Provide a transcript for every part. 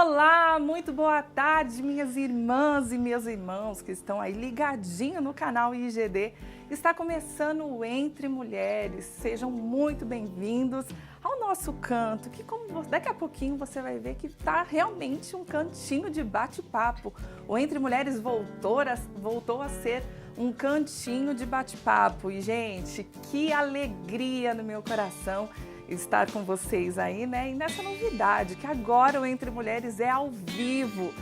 Olá, muito boa tarde, minhas irmãs e meus irmãos que estão aí ligadinho no canal IGD. Está começando o Entre Mulheres. Sejam muito bem-vindos ao nosso canto, que daqui a pouquinho você vai ver que está realmente um cantinho de bate-papo. O Entre Mulheres voltou a ser um cantinho de bate-papo. E, gente, que alegria no meu coração estar com vocês aí, né? E nessa novidade, que agora o Entre Mulheres é ao vivo.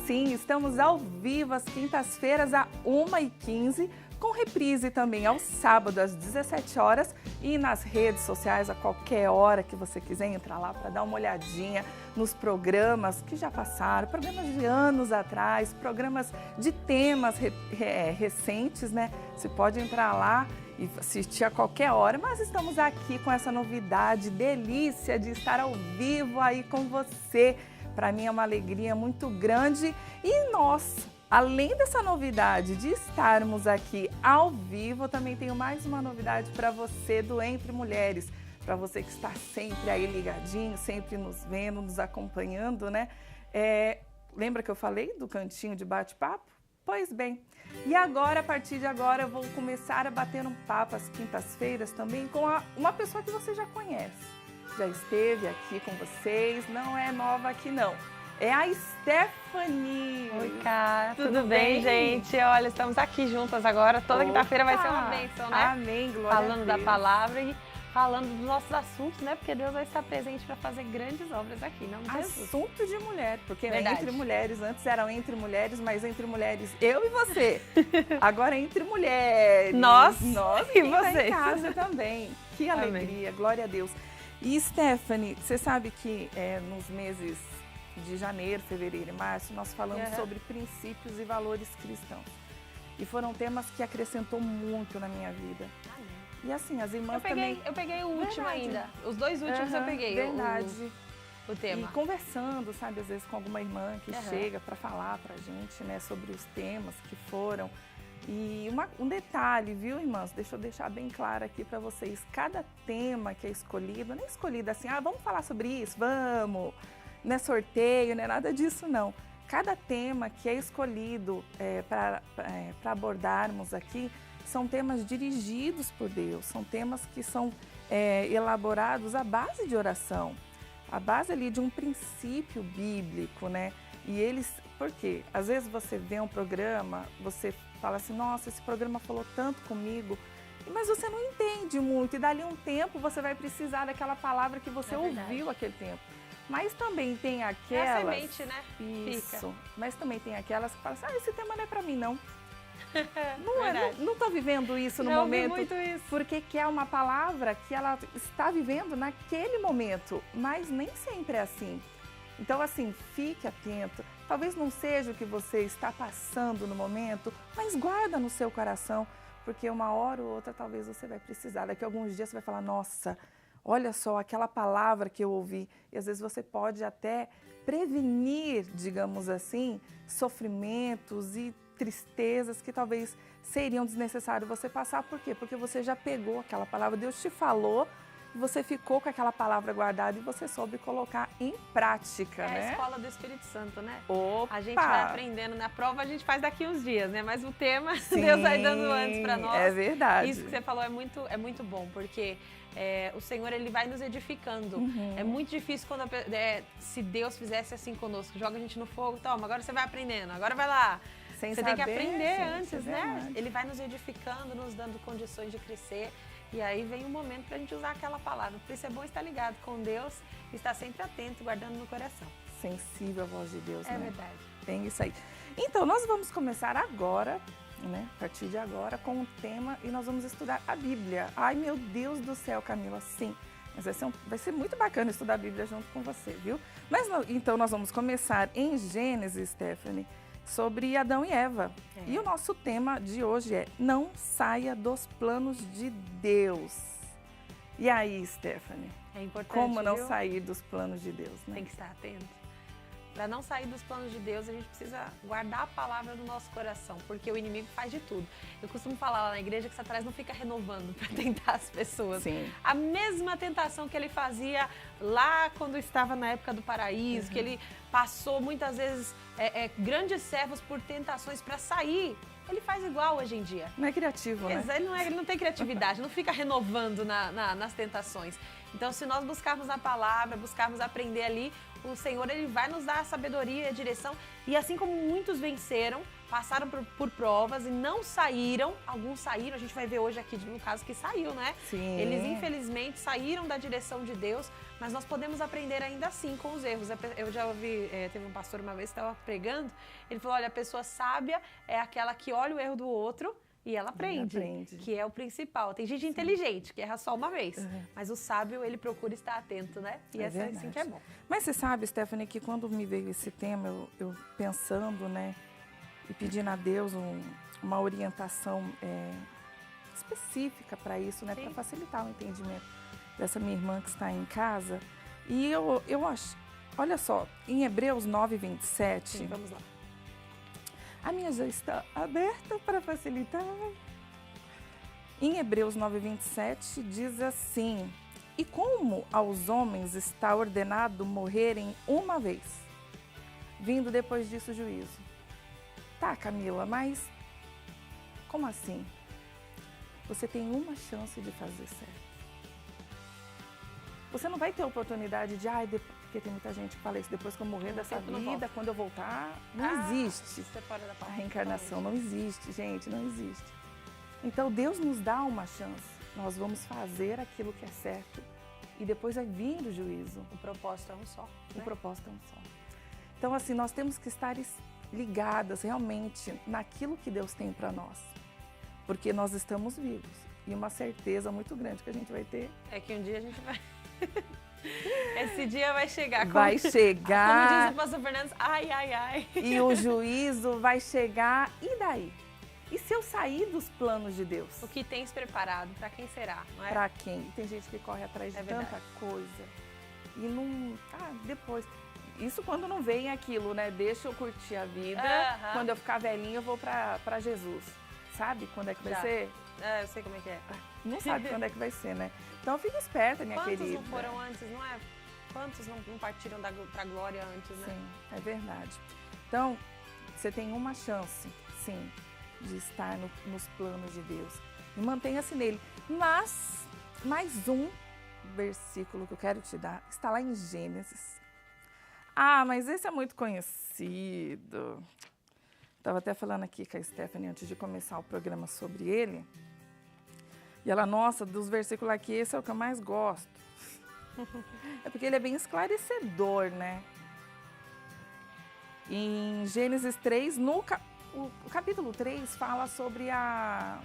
Sim, estamos ao vivo às quintas-feiras, às 1h15, com reprise também aos sábados, às 17 horas, e nas redes sociais, a qualquer hora que você quiser entrar lá para dar uma olhadinha nos programas que já passaram, programas de anos atrás, programas de temas recentes, né? Você pode entrar lá e assistir a qualquer hora, mas estamos aqui com essa novidade, delícia de estar ao vivo aí com você. Para mim é uma alegria muito grande e nós, além dessa novidade de estarmos aqui ao vivo, eu também tenho mais uma novidade para você do Entre Mulheres, para você que está sempre aí ligadinho, sempre nos vendo, nos acompanhando, né? Lembra que eu falei do cantinho de bate-papo? Pois bem, e agora, a partir de agora, eu vou começar a bater um papo às quintas-feiras também com uma pessoa que você já conhece. Já esteve aqui com vocês, não é nova aqui não. É a Stephanie. Oi, Cá, tudo bem, gente? Olha, estamos aqui juntas agora. Toda quinta-feira vai ser uma bênção, né? Amém, glória a Deus. Falando da palavra e falando dos nossos assuntos, né? Porque Deus vai estar presente para fazer grandes obras aqui, não Jesus? Assunto de mulher, porque Verdade. Entre Mulheres, antes eram Entre Mulheres, mas Entre Mulheres eu e você. Agora é Entre Mulheres. Nós e vocês. Tá em casa também. Que alegria, Amém. Glória a Deus. E Stephanie, você sabe que nos meses de janeiro, fevereiro e março, nós falamos sobre princípios e valores cristãos. E foram temas que acrescentou muito na minha vida. Amém. E assim, as irmãs também... Eu peguei o último ainda. Os dois últimos eu peguei. Verdade. O tema. E conversando, sabe, às vezes com alguma irmã que chega para falar pra gente, né, sobre os temas que foram. E um detalhe, viu, irmãs? Deixa eu deixar bem claro aqui para vocês. Cada tema que é escolhido, não é escolhido assim, vamos falar sobre isso, vamos. Não é sorteio, não é nada disso, não. Cada tema que é escolhido para abordarmos aqui são temas dirigidos por Deus, são temas que são elaborados à base de oração, à base ali de um princípio bíblico, né? E eles, por quê? Às vezes você vê um programa, você fala assim, nossa, esse programa falou tanto comigo, mas você não entende muito, e dali um tempo você vai precisar daquela palavra que você ouviu aquele tempo. Mas também tem aquelas... É a semente, né? Isso. Fica. Mas também tem aquelas que falam assim, esse tema não é pra mim, não. Não tô vivendo isso no momento. Não muito isso. Porque que é uma palavra que ela está vivendo naquele momento, mas nem sempre é assim. Então, assim, fique atento. Talvez não seja o que você está passando no momento, mas guarda no seu coração, porque uma hora ou outra talvez você vai precisar. Daqui a alguns dias você vai falar, nossa, olha só, aquela palavra que eu ouvi. E às vezes você pode até prevenir, digamos assim, sofrimentos e tristezas que talvez seriam desnecessários você passar. Por quê? Porque você já pegou aquela palavra, Deus te falou, e você ficou com aquela palavra guardada e você soube colocar em prática, né? É a escola do Espírito Santo, né? Opa! A gente vai aprendendo, na prova a gente faz daqui uns dias, né? Mas o tema Sim, Deus vai dando antes para nós. É verdade. Isso que você falou é muito bom, porque o Senhor, Ele vai nos edificando. É muito difícil quando se Deus fizesse assim conosco, joga a gente no fogo, toma, agora você vai aprendendo, agora vai lá. Você tem que aprender antes, né? Ele vai nos edificando, nos dando condições de crescer. E aí vem um momento para a gente usar aquela palavra. Por isso é bom estar ligado com Deus e estar sempre atento, guardando no coração. Sensível à voz de Deus, né? É verdade. Tem isso aí. Então, nós vamos começar agora, né? A partir de agora, com um tema e nós vamos estudar a Bíblia. Ai, meu Deus do céu, Camila, sim. Mas vai ser muito bacana estudar a Bíblia junto com você, viu? Mas então nós vamos começar em Gênesis, Stephanie, sobre Adão e Eva. E o nosso tema de hoje é não saia dos planos de Deus. E aí, Stephanie? É importante, como não sair dos planos de Deus, né? Tem que estar atento. Para não sair dos planos de Deus, a gente precisa guardar a palavra no nosso coração, porque o inimigo faz de tudo. Eu costumo falar lá na igreja que Satanás não fica renovando para tentar as pessoas. Sim. A mesma tentação que ele fazia lá quando estava na época do paraíso, que ele passou muitas vezes grandes servos por tentações para sair. Ele faz igual hoje em dia. Não é criativo, né? Ele não tem criatividade, não fica renovando nas tentações. Então, se nós buscarmos a palavra, buscarmos aprender ali, o Senhor ele vai nos dar a sabedoria e a direção. E assim como muitos venceram, passaram por provas e não saíram, alguns saíram, a gente vai ver hoje aqui no caso que saiu, né? Sim. Eles infelizmente saíram da direção de Deus, mas nós podemos aprender ainda assim com os erros. Eu já ouvi, teve um pastor uma vez que estava pregando, ele falou, olha, a pessoa sábia é aquela que olha o erro do outro e ela aprende, que é o principal. Tem gente inteligente, que erra só uma vez, mas o sábio, ele procura estar atento, né? E é assim que é bom. Mas você sabe, Stephanie, que quando me veio esse tema, eu pensando, né, e pedindo a Deus uma orientação específica para isso, né, para facilitar o entendimento dessa minha irmã que está em casa. E eu acho, olha só, em Hebreus 9:27... Sim, vamos lá. A minha já está aberta para facilitar. Em Hebreus 9:27 diz assim: e como aos homens está ordenado morrerem uma vez, vindo depois disso o juízo. Tá, Camila, mas como assim? Você tem uma chance de fazer certo. Você não vai ter oportunidade de, porque tem muita gente que fala isso, depois que eu morrer dessa vida, quando eu voltar, não existe. A reencarnação não existe, gente, não existe. Então Deus nos dá uma chance, nós vamos fazer aquilo que é certo e depois vai vir o juízo. O propósito é um só. O propósito é um só. Então assim, nós temos que estar ligadas realmente naquilo que Deus tem para nós, porque nós estamos vivos e uma certeza muito grande que a gente vai ter. É que um dia a gente vai... Esse dia vai chegar. Vai chegar. Como diz o pastor Fernandes, ai, ai, ai. E o juízo vai chegar, e daí? E se eu sair dos planos de Deus? O que tens preparado, para quem será, não é? Para quem? Tem gente que corre atrás de tanta coisa. E não... depois... Isso quando não vem aquilo, né? Deixa eu curtir a vida. Quando eu ficar velhinha, eu vou para Jesus. Sabe quando é que vai ser? Eu sei como é que é. Não sabe quando é que vai ser, né? Então fica esperta, minha querida. Quantos não foram antes, não é? Quantos não partiram para a glória antes, né? Sim, é verdade. Então, você tem uma chance, sim, de estar nos planos de Deus. E mantenha-se nele. Mas, mais um versículo que eu quero te dar, está lá em Gênesis. Mas esse é muito conhecido. Estava até falando aqui com a Stephanie antes de começar o programa sobre ele. E ela, nossa, dos versículos aqui, esse é o que eu mais gosto. É porque ele é bem esclarecedor, né? Em Gênesis 3, o capítulo 3 fala sobre a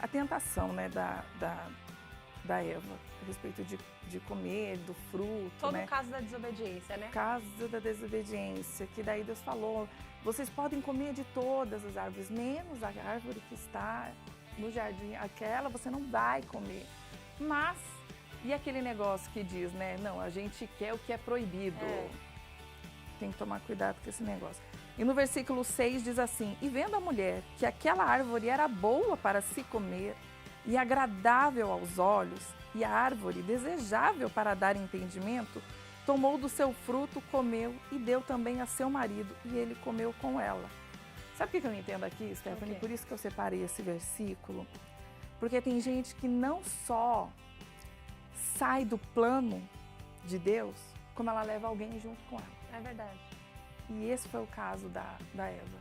tentação, né, da Eva, a respeito de comer do fruto, todo né? o caso da desobediência, né? Caso da desobediência, que daí Deus falou, vocês podem comer de todas as árvores, menos a árvore que está no jardim, aquela você não vai comer. Mas, e aquele negócio que diz, né? Não, a gente quer o que é proibido. Tem que tomar cuidado com esse negócio. E no versículo 6 diz assim: e vendo a mulher que aquela árvore era boa para se comer e agradável aos olhos, e a árvore desejável para dar entendimento, tomou do seu fruto, comeu e deu também a seu marido, e ele comeu com ela. Sabe o que eu entendo aqui, Stephanie? Por isso que eu separei esse versículo. Porque tem gente que não só sai do plano de Deus, como ela leva alguém junto com ela. É verdade. E esse foi o caso da Eva.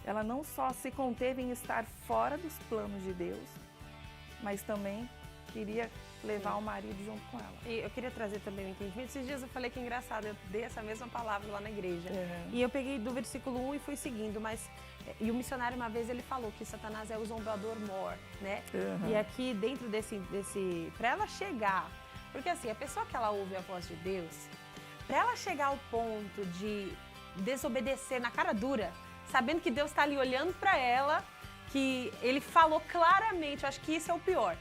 Ela não só se conteve em estar fora dos planos de Deus, mas também queria levar o marido junto com ela. E eu queria trazer também o entendimento. Esses dias eu falei que é engraçado, eu dei essa mesma palavra lá na igreja. E eu peguei do versículo 1 e fui seguindo, e o missionário uma vez ele falou que Satanás é o zombador mor, né? E aqui dentro desse para ela chegar, porque assim, a pessoa que ela ouve a voz de Deus, para ela chegar ao ponto de desobedecer na cara dura, sabendo que Deus está ali olhando para ela, que ele falou claramente, eu acho que isso é o pior.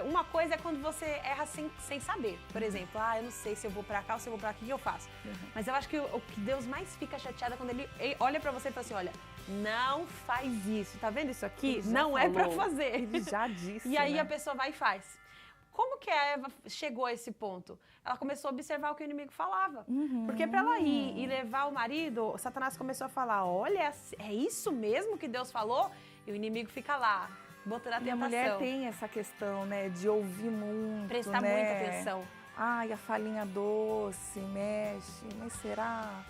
Uma coisa é quando você erra sem saber. Por exemplo, eu não sei se eu vou pra cá ou se eu vou pra cá, o que eu faço? Mas eu acho que o que Deus mais fica chateado é quando ele olha pra você e fala assim, olha, não faz isso. Tá vendo isso aqui? Não é pra fazer. Ele já disse, E aí né? a pessoa vai e faz. Como que a Eva chegou a esse ponto? Ela começou a observar o que o inimigo falava. Porque para ela ir e levar o marido, Satanás começou a falar, olha, é isso mesmo que Deus falou? E o inimigo fica lá, botando a tentação. E a mulher tem essa questão, né, de ouvir muito, prestar né? muita atenção. Ai, a falinha doce, mexe, mas será?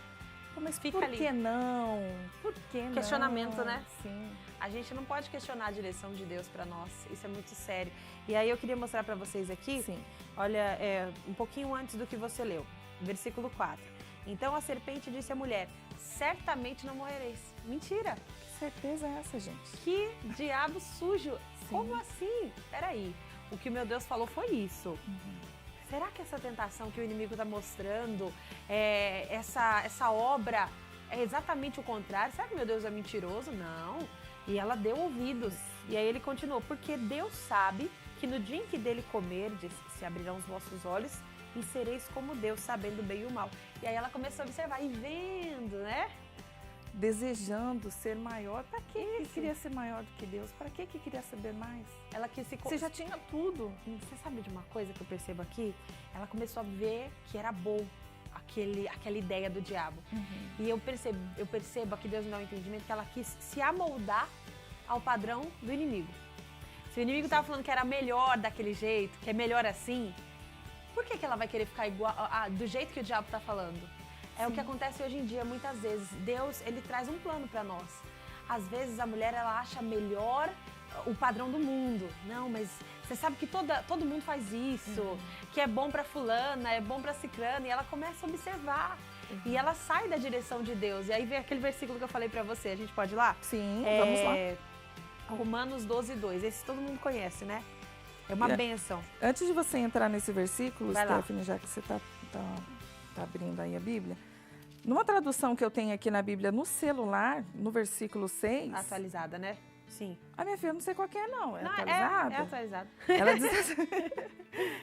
Pô, mas Fica por ali. que não? Por que não? Questionamento, né? Sim. A gente não pode questionar a direção de Deus para nós, isso é muito sério. E aí eu queria mostrar para vocês aqui, Sim. olha, um pouquinho antes do que você leu, versículo 4. Então a serpente disse à mulher, certamente não morrereis. Mentira! Que certeza é essa, gente? Que diabo sujo! Sim. Como assim? Peraí, o que o meu Deus falou foi isso. Será que essa tentação que o inimigo está mostrando, essa obra, é exatamente o contrário? Será que meu Deus é mentiroso? Não. E ela deu ouvidos. E aí ele continuou, porque Deus sabe que no dia em que dele comerdes, se abrirão os vossos olhos e sereis como Deus, sabendo o bem e o mal. E aí ela começou a observar e vendo, né? Desejando ser maior. Para que queria ser maior do que Deus? Para que queria saber mais? Ela quis se... Você já tinha tudo. Você sabe de uma coisa que eu percebo aqui? Ela começou a ver que era bom aquela ideia do diabo. E eu percebo aqui, Deus me dá um entendimento, que ela quis se amoldar ao padrão do inimigo. Se o inimigo estava falando que era melhor daquele jeito, que é melhor assim, por que ela vai querer ficar igual do jeito que o diabo está falando? É o que acontece hoje em dia, muitas vezes. Deus, ele traz um plano para nós. Às vezes a mulher, ela acha melhor o padrão do mundo. Não, mas você sabe que todo mundo faz isso, que é bom para fulana, é bom para ciclana, e ela começa a observar. E ela sai da direção de Deus. E aí vem aquele versículo que eu falei para você, a gente pode ir lá? Sim, vamos lá. Romanos 12:2, esse todo mundo conhece, né? É uma bênção. Antes de você entrar nesse versículo, Vai lá. Stephanie, já que você tá abrindo aí a Bíblia, numa tradução que eu tenho aqui na Bíblia, no celular, no versículo 6... Atualizada, né? Sim. A minha filha, não sei qual que é, não. É Não, atualizada? é atualizada.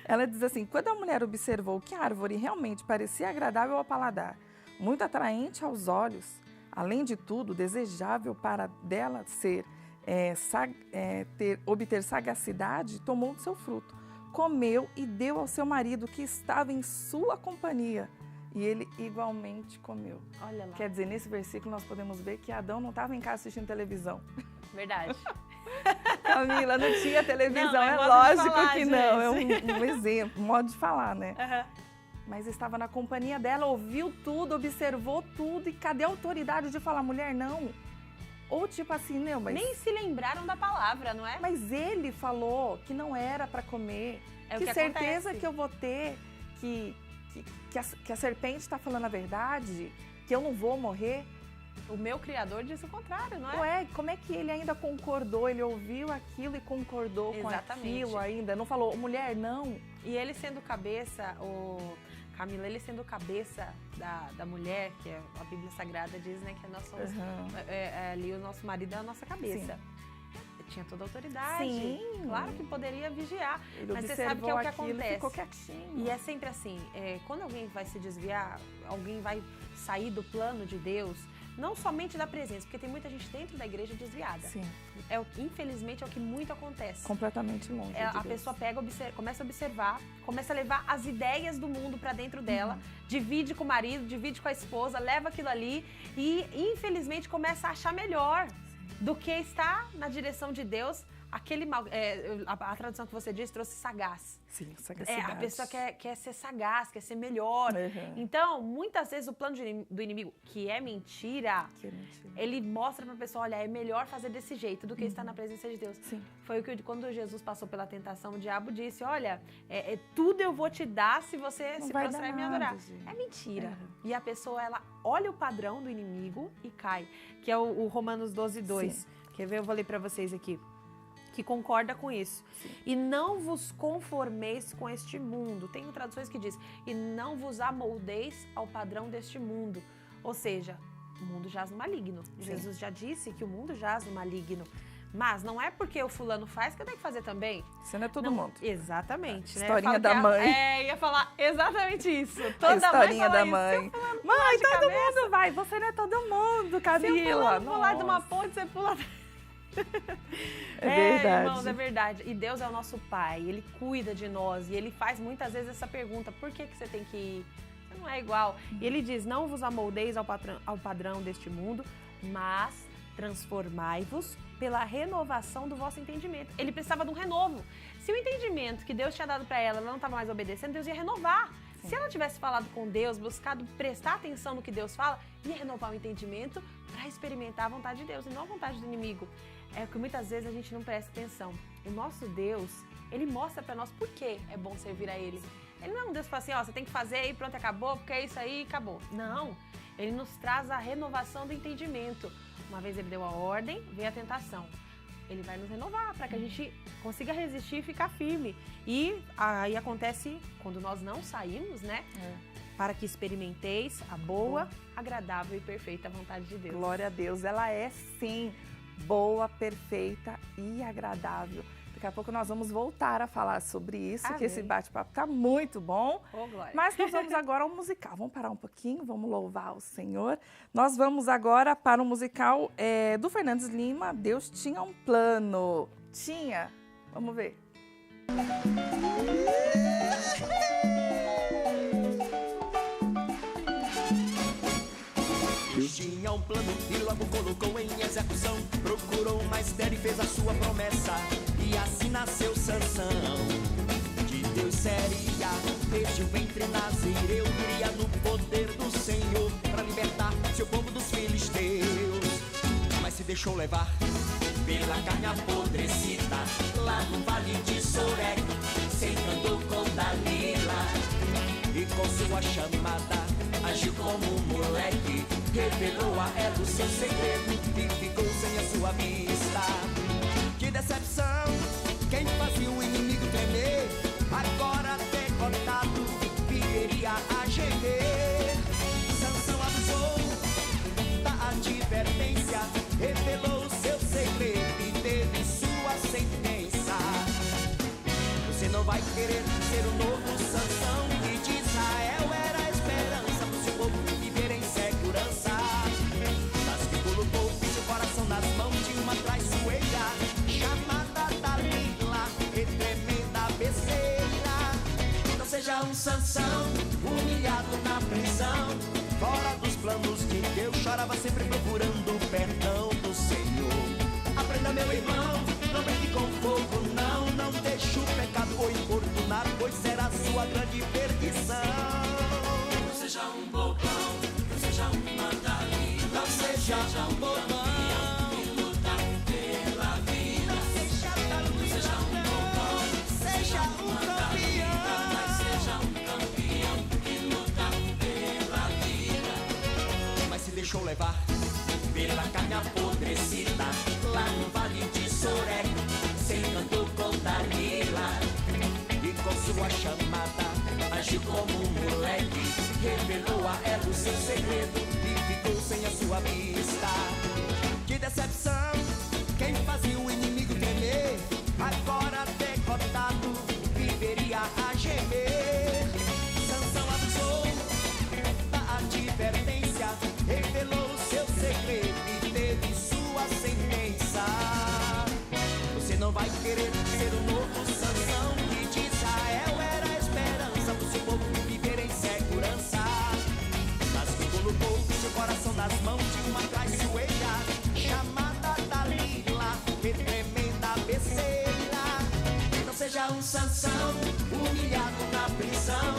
Ela diz assim, quando a mulher observou que a árvore realmente parecia agradável ao paladar, muito atraente aos olhos, além de tudo, desejável para dela obter sagacidade, tomou do seu fruto, comeu e deu ao seu marido que estava em sua companhia. E ele igualmente comeu. Olha lá. Quer dizer, nesse versículo nós podemos ver que Adão não estava em casa assistindo televisão. Verdade. Camila, não tinha televisão, Não, é modo de lógico falar, que não. gente. É um exemplo, um modo de falar, né? Uhum. Mas estava na companhia dela, ouviu tudo, observou tudo. E cadê a autoridade de falar, mulher, não? Ou tipo assim, não, mas... Nem se lembraram da palavra, não é? Mas ele falou que não era para comer. É o que que certeza acontece. que eu vou ter que a serpente está falando a verdade? Que eu não vou morrer? O meu criador disse o contrário, não é? Ué, como é que ele ainda concordou? Ele ouviu aquilo e concordou Exatamente. com aquilo ainda? Não falou, mulher, não. E ele sendo cabeça, Camila, ele sendo cabeça da mulher, que a Bíblia Sagrada diz, né, que nós somos, ali o nosso marido é a nossa cabeça. Tinha toda a autoridade. Sim. Claro que poderia vigiar. Ele mas você sabe que é o que aquilo e acontece. ficou quietinho. E é sempre assim, quando alguém vai se desviar, alguém vai sair do plano de Deus, não somente da presença, porque tem muita gente dentro da igreja desviada. Sim. Infelizmente é o que muito acontece. Completamente longe de A Deus. pessoa começa a observar, começa a levar as ideias do mundo para dentro dela, divide com o marido, divide com a esposa, leva aquilo ali e infelizmente começa a achar melhor do que estar na direção de Deus. Aquele mal, a tradução que você disse trouxe sagaz. Sim, sagacidade. A pessoa quer ser sagaz, quer ser melhor. Então, muitas vezes o plano do inimigo, que é mentira, ele mostra para a pessoa, olha, é melhor fazer desse jeito do que estar na presença de Deus. Sim. Foi o que quando Jesus passou pela tentação, o diabo disse, olha, tudo eu vou te dar se você se prostrar e me adorar. É mentira. E a pessoa, ela olha o padrão do inimigo e cai, que é o Romanos 12:2. Sim. Quer ver? Eu vou ler para vocês aqui. Que concorda com isso. Sim. E não vos conformeis com este mundo. Tem traduções que diz, e não vos amoldeis ao padrão deste mundo. Ou seja, o mundo jaz no maligno. Sim. Jesus já disse que o mundo jaz no maligno. Mas não é porque o fulano faz que eu tenho que fazer também. Você não é todo mundo. Exatamente, né? Historinha da mãe. Ia falar exatamente isso. Toda historinha mãe da mãe. Mãe, todo mundo vai. Você não é todo mundo, Camila. Se o fulano pular de uma ponte, você pula... É verdade. Irmãos, é verdade. E Deus é o nosso Pai, Ele cuida de nós. E Ele faz muitas vezes essa pergunta, por que você tem que ir? Você não é igual. E Ele diz, não vos amoldeis ao padrão deste mundo, mas transformai-vos pela renovação do vosso entendimento. Ele precisava de um renovo. Se o entendimento que Deus tinha dado para ela não estava mais obedecendo, Deus ia renovar. Sim. Se ela tivesse falado com Deus, buscado prestar atenção no que Deus fala, ia renovar o entendimento para experimentar a vontade de Deus e não a vontade do inimigo. É que muitas vezes a gente não presta atenção. O nosso Deus, Ele mostra para nós por que é bom servir a Ele. Ele não é um Deus que fala assim, ó, você tem que fazer aí, pronto, acabou, porque é isso aí, acabou. Não, Ele nos traz a renovação do entendimento. Uma vez Ele deu a ordem, veio a tentação. Ele vai nos renovar para que a gente consiga resistir e ficar firme. E aí acontece quando nós não saímos, né? Para que experimenteis a boa, agradável e perfeita vontade de Deus. Glória a Deus, ela é sim boa, perfeita e agradável. Daqui a pouco nós vamos voltar a falar sobre isso, que esse bate-papo está muito bom. Glória. Mas nós vamos agora ao musical. Vamos parar um pouquinho, vamos louvar o Senhor. Nós vamos agora para o musical do Fernandes Lima, Deus Tinha um Plano. Tinha? Vamos ver. Deus tinha um plano e logo colocou em execução. Procurou uma Esther e fez a sua promessa. E assim nasceu Sansão. De Deus seria desde o ventre Nazireu. Viria no poder do Senhor para libertar seu povo dos filisteus. Mas se deixou levar pela carne apodrecida. Lá no vale de Sorek se encantou com Dalila. E com sua chamada agiu como um moleque. Revelou a ela o seu segredo e ficou sem a sua vista. Que decepção, quem fazia o inimigo tremer, agora derrotado, viveria a gemer. Sansão avisou da advertência, revelou o seu segredo e teve sua sentença. Você não vai querer ser o novo Sansão, que de Israel era a esperança do seu povo viver em segurança. Mas que colocou seu coração nas mãos de uma traiçoeira chamada Dalila, e tremenda besteira. Não seja um Sansão humilhado na prisão, fora dos planos de Deus, chorava sempre procurando o perdão do Senhor. Aprenda, meu irmão, não brinque com fogo, não. Não deixe o pecado o importunar, pois será sua grande perdição. Não seja um bobão, não seja uma Dalila, não seja um bobão que luta pela vida. Não seja um bobão, seja um campeão. Mas seja um campeão que luta pela vida. Mas se deixou levar pela carne apodrecida, lá no vale de Sorek se encantou com Dalila. E com sua chamada agiu como um moleque. Revelou a ela o seu segredo e ficou sem a sua vista. Que decepção, quem fazia o inimigo tremer, agora derrotado, viveria a gemer. Sansão avisou da advertência, revelou o seu segredo e teve sua sentença. Você não vai querer ser o novo Sansão, que de Israel era a esperança do seu povo viver em segurança. Mas que colocou seu coração nas mãos de uma traiçoeira chamada Dalila, e tremenda besteira. Não seja um Sansão humilhado na prisão,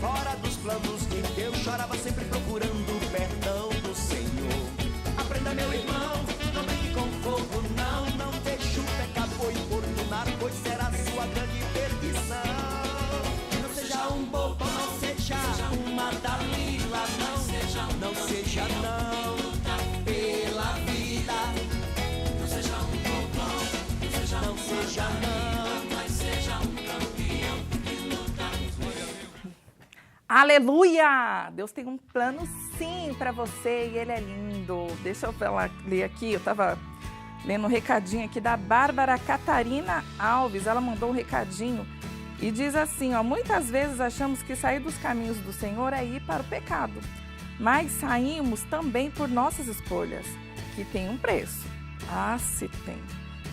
fora dos planos de Deus, chorava sempre procurando o perdão do Senhor. Aprenda, meu irmão, não brinque com fogo, não. Não deixe o pecado o importunar, pois será sua grande perdição. Não seja um bobo, não seja uma Dalila, não. Não seja não, pela vida. Não seja um bobão, não seja não, mas seja um campeão que luta. Aleluia! Deus tem um plano sim para você e ele é lindo. Deixa eu ler aqui, eu estava lendo um recadinho aqui da Bárbara Catarina Alves. Ela mandou um recadinho e diz assim, ó, muitas vezes achamos que sair dos caminhos do Senhor é ir para o pecado, mas saímos também por nossas escolhas, que tem um preço. Ah, se tem.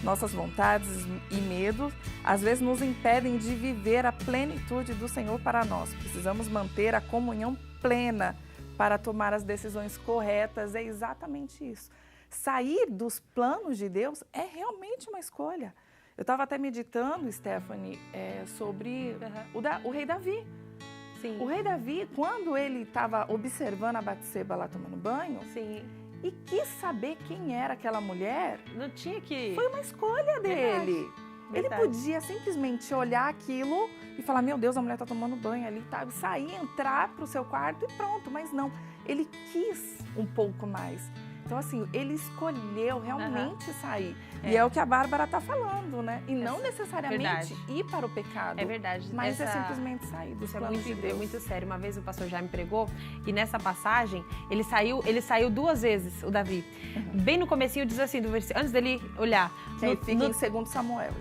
Nossas vontades e medos às vezes nos impedem de viver a plenitude do Senhor para nós. Precisamos manter a comunhão plena para tomar as decisões corretas. É exatamente isso. Sair dos planos de Deus é realmente uma escolha. Eu estava até meditando, Stephanie, sobre o rei Davi. Sim. O rei Davi, quando ele estava observando a Batseba lá tomando banho, Sim. e quis saber quem era aquela mulher, Não tinha que... foi uma escolha dele. Ele podia simplesmente olhar aquilo e falar, meu Deus, a mulher está tomando banho ali, tá? E sair, entrar para o seu quarto e pronto. Mas não, ele quis um pouco mais. Então, assim, ele escolheu realmente sair. E é o que a Bárbara está falando, né? E não necessariamente ir para o pecado. É verdade. Mas é simplesmente sair dos planos de Deus. É muito sério. Uma vez o pastor já me pregou e nessa passagem ele saiu 2 vezes, o Davi. Bem no comecinho diz assim, do versículo, antes dele olhar. Fica em 2 Samuel.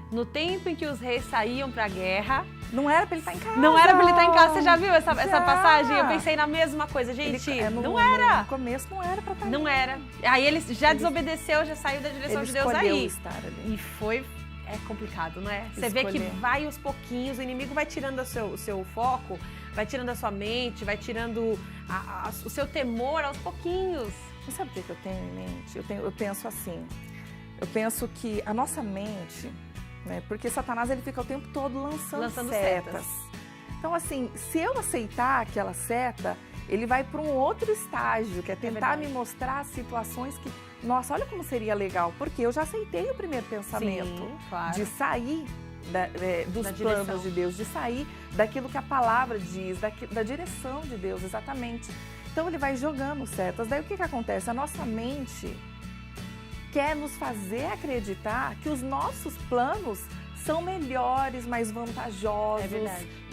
No tempo em que os reis saíam para a guerra... Não era para ele estar em casa. Não era para ele estar em casa. Você já viu essa passagem? Eu pensei na mesma coisa. Gente, não era. No começo não era para estar Não era. Aí ele já desobedeceu, já saiu da direção de Deus aí. Estar ali. E foi... É complicado, não é? Você vê que vai aos pouquinhos, o inimigo vai tirando o seu foco, vai tirando a sua mente, vai tirando o seu temor aos pouquinhos. Você sabe o que eu tenho em mente? Eu penso assim, eu penso que a nossa mente, né, porque Satanás ele fica o tempo todo lançando setas. Então assim, se eu aceitar aquela seta, ele vai para um outro estágio, que é tentar me mostrar situações que, nossa, olha como seria legal, porque eu já aceitei o primeiro pensamento. Sim, claro. De sair dos planos de Deus, de sair daquilo que a palavra diz, da direção de Deus, exatamente. Então ele vai jogando setas. Daí o que acontece? A nossa mente quer nos fazer acreditar que os nossos planos são melhores, mais vantajosos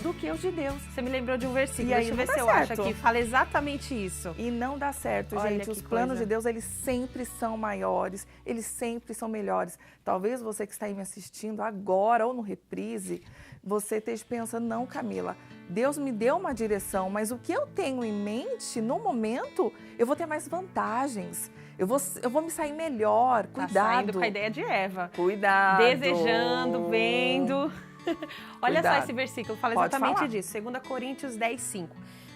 do que os de Deus. Você me lembrou de um versículo, e aí deixa eu ver se eu acho aqui, fala exatamente isso. E não dá certo, gente. Os planos de Deus, eles sempre são maiores, eles sempre são melhores. Talvez você que está aí me assistindo agora ou no reprise, você esteja pensando, não, Camila, Deus me deu uma direção, mas o que eu tenho em mente, no momento, eu vou ter mais vantagens. Eu vou me sair melhor, cuidado. Tá saindo com a ideia de Eva. Cuidado. Desejando, vendo. Olha só esse versículo, fala exatamente disso. 2 Coríntios 10:5.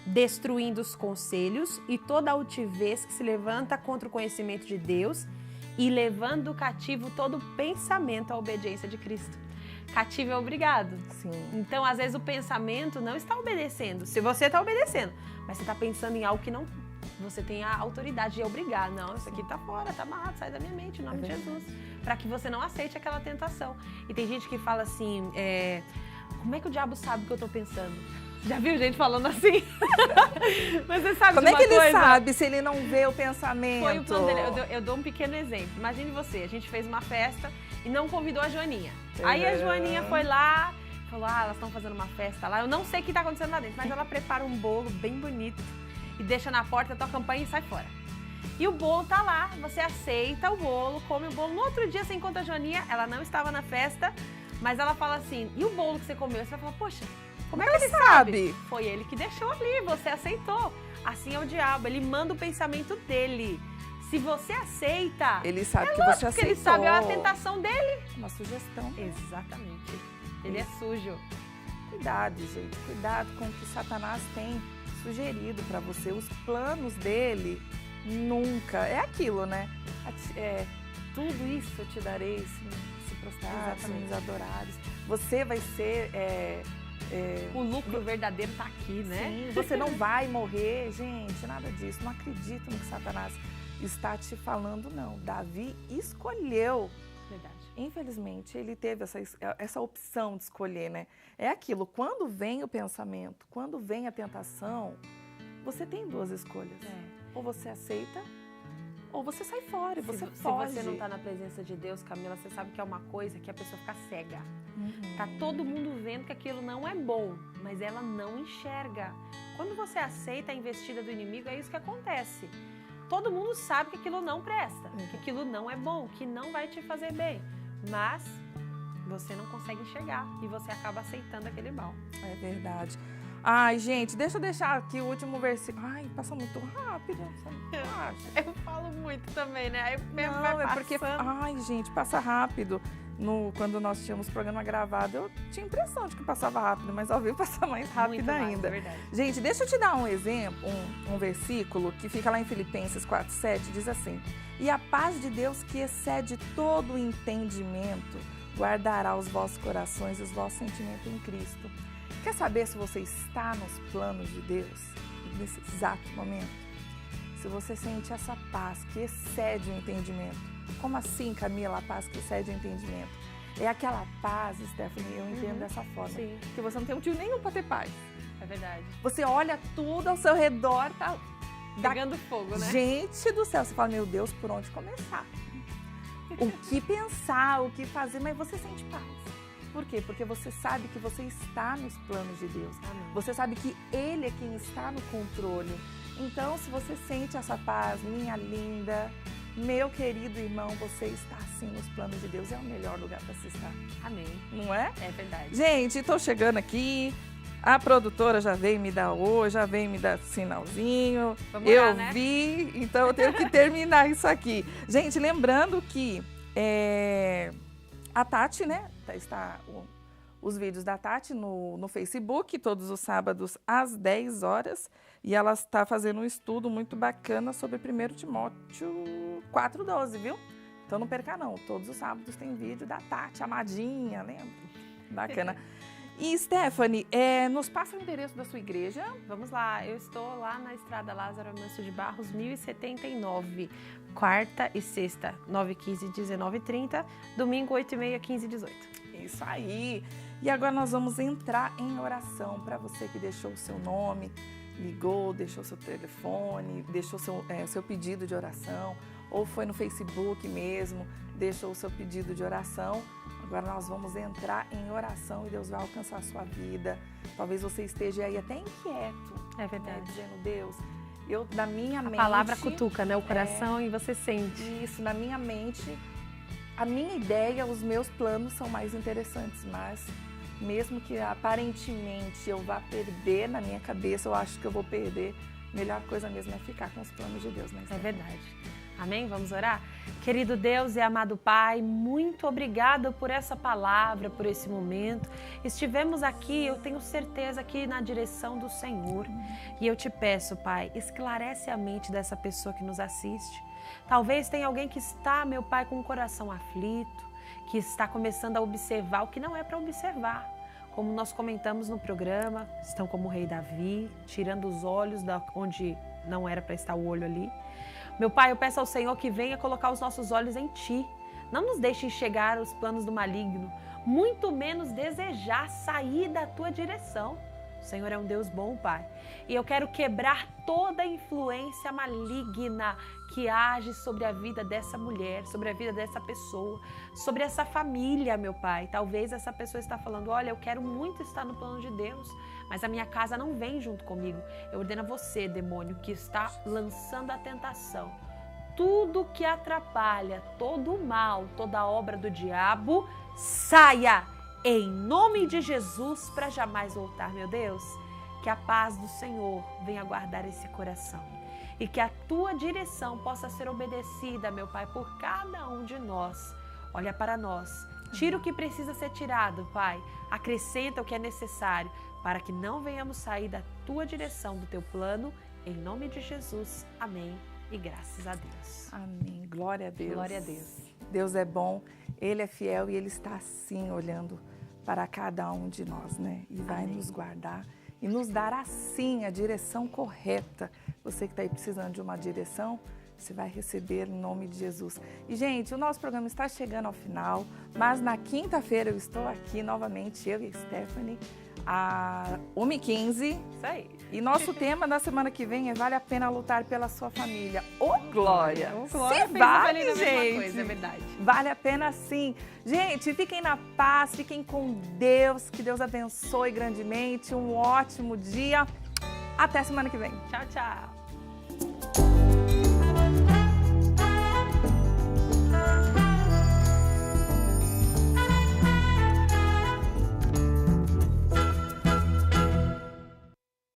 Destruindo os conselhos e toda altivez que se levanta contra o conhecimento de Deus e levando cativo todo pensamento à obediência de Cristo. Cativo é obrigado. Sim. Então, às vezes, o pensamento não está obedecendo. Se você está obedecendo, mas você está pensando em algo que não... Você tem a autoridade de obrigar. Não, isso aqui está fora, está amarrado, sai da minha mente, em nome de Jesus. Para que você não aceite aquela tentação. E tem gente que fala assim, como é que o diabo sabe o que eu estou pensando? Já viu gente falando assim? Mas você sabe como de uma coisa? Como é que ele sabe se ele não vê o pensamento? Foi o plano dele. Eu dou um pequeno exemplo. Imagine você, a gente fez uma festa e não convidou a Joaninha. Aí a Joaninha foi lá, falou, elas estão fazendo uma festa lá. Eu não sei o que está acontecendo lá dentro, mas ela prepara um bolo bem bonito e deixa na porta, toca a campainha e sai fora. E o bolo tá lá, você aceita o bolo, come o bolo. No outro dia você encontra a Joaninha, ela não estava na festa, mas ela fala assim, e o bolo que você comeu? Você vai falar, poxa, como é que ele sabe? Foi ele que deixou ali, você aceitou. Assim é o diabo, ele manda o pensamento dele. Se você aceita, ele sabe que você aceitou. Porque ele sabe, é a tentação dele. Uma sugestão. Exatamente. Ele é sujo. Cuidado, gente. Cuidado com o que Satanás tem sugerido para você. Os planos dele nunca. É aquilo, né? Tudo isso eu te darei se prostrares, se me adorares. Você vai ser... o lucro verdadeiro está aqui, né? Sim, você não vai morrer. Gente, nada disso. Não acredito no que Satanás está te falando, não. Davi escolheu. Verdade. Infelizmente, ele teve essa opção de escolher, né? É aquilo, quando vem o pensamento, quando vem a tentação, você tem 2 escolhas. Ou você aceita, ou você sai fora, você foge. Se você não está na presença de Deus, Camila, você sabe que é uma coisa que a pessoa fica cega. Tá todo mundo vendo que aquilo não é bom, mas ela não enxerga. Quando você aceita a investida do inimigo, é isso que acontece. todo mundo sabe que aquilo não presta, que aquilo não é bom, que não vai te fazer bem. Mas você não consegue enxergar e você acaba aceitando aquele mal. É verdade. Ai, gente, deixa eu deixar aqui o último versículo. Ai, passa muito rápido. Eu falo muito também, né? Aí mesmo Não, vai é porque... passando. Ai, gente, passa rápido. Quando nós tínhamos programa gravado, eu tinha a impressão de que passava rápido, mas ao vivo passa mais rápido Muito mais, ainda. é verdade. Gente, deixa eu te dar um exemplo, um versículo que fica lá em Filipenses 4:7, diz assim: e a paz de Deus, que excede todo o entendimento, guardará os vossos corações e os vossos sentimentos em Cristo. Quer saber se você está nos planos de Deus nesse exato momento? Se você sente essa paz que excede o entendimento. Como assim, Camila, a paz que excede o entendimento? É aquela paz, Stephanie, eu entendo dessa forma. Sim. Que você não tem motivo nenhum para ter paz. É verdade. Você olha tudo ao seu redor, tá Pegando fogo, né? Gente do céu, você fala, meu Deus, por onde começar? O que pensar, o que fazer, mas você sente paz. Por quê? Porque você sabe que você está nos planos de Deus. Amém. Você sabe que Ele é quem está no controle. Então, se você sente essa paz, minha linda, meu querido irmão, você está sim nos planos de Deus. É o melhor lugar para se estar. Amém. Não é? É verdade. Gente, estou chegando aqui. A produtora já veio me dar oi, já veio me dar sinalzinho. Vamos Eu lá, né? vi, então eu tenho que terminar isso aqui. Gente, lembrando que a Tati, né? Está os vídeos da Tati no Facebook, todos os sábados às 10 horas. E ela está fazendo um estudo muito bacana sobre 1 Timóteo 4:12, viu? Então não perca não, todos os sábados tem vídeo da Tati, amadinha, lembra? Bacana. E Stephanie, nos passa o endereço da sua igreja. Vamos lá, eu estou lá na Estrada Lázaro Amâncio de Barros, 1079, quarta e sexta, 9h15, 19h30, domingo, 8h30, 15h, 18h. Isso aí. E agora nós vamos entrar em oração para você que deixou o seu nome, ligou, deixou seu telefone, deixou seu pedido de oração, ou foi no Facebook mesmo, deixou o seu pedido de oração. Agora nós vamos entrar em oração e Deus vai alcançar a sua vida. Talvez você esteja aí até inquieto. É verdade. Né, dizendo, Deus, eu na minha mente... A palavra cutuca, né? O coração e você sente. Isso, na minha mente, a minha ideia, os meus planos são mais interessantes, mas mesmo que aparentemente eu vá perder na minha cabeça, eu acho que eu vou perder. A melhor coisa mesmo é ficar com os planos de Deus, né? É verdade. Amém? Vamos orar? Querido Deus e amado Pai, muito obrigada por essa palavra, por esse momento. Estivemos aqui, eu tenho certeza, aqui na direção do Senhor. E eu te peço, Pai, esclarece a mente dessa pessoa que nos assiste. Talvez tenha alguém que está, meu Pai, com o coração aflito, que está começando a observar o que não é para observar. Como nós comentamos no programa, estão como o rei Davi, tirando os olhos da onde não era para estar o olho ali. Meu Pai, eu peço ao Senhor que venha colocar os nossos olhos em Ti. Não nos deixe enxergar os planos do maligno, muito menos desejar sair da Tua direção. O Senhor é um Deus bom, Pai. E eu quero quebrar toda a influência maligna que age sobre a vida dessa mulher, sobre a vida dessa pessoa, sobre essa família, meu Pai. Talvez essa pessoa está falando, olha, eu quero muito estar no plano de Deus, mas a minha casa não vem junto comigo. Eu ordeno a você, demônio, que está lançando a tentação. Tudo que atrapalha, todo o mal, toda a obra do diabo, saia em nome de Jesus para jamais voltar, meu Deus. Que a paz do Senhor venha guardar esse coração e que a tua direção possa ser obedecida, meu Pai, por cada um de nós. Olha para nós, tira o que precisa ser tirado, Pai, acrescenta o que é necessário para que não venhamos sair da tua direção, do teu plano, em nome de Jesus. Amém e graças a Deus. Amém. Glória a Deus. Glória a Deus. Deus é bom, Ele é fiel e Ele está assim olhando para cada um de nós, né? E vai Amém. nos guardar e nos dar assim a direção correta. Você que está aí precisando de uma direção, você vai receber em nome de Jesus. E, gente, o nosso programa está chegando ao final, mas na quinta-feira eu estou aqui novamente, eu e a Stephanie, às 1h15. Isso aí. E nosso tema da semana que vem é Vale a Pena Lutar pela Sua Família. Ô, Glória! O Glória Se fez vale, a mesma gente! coisa, é verdade. Vale a pena sim. Gente, fiquem na paz, fiquem com Deus, que Deus abençoe grandemente. Um ótimo dia. Até semana que vem. Tchau, tchau.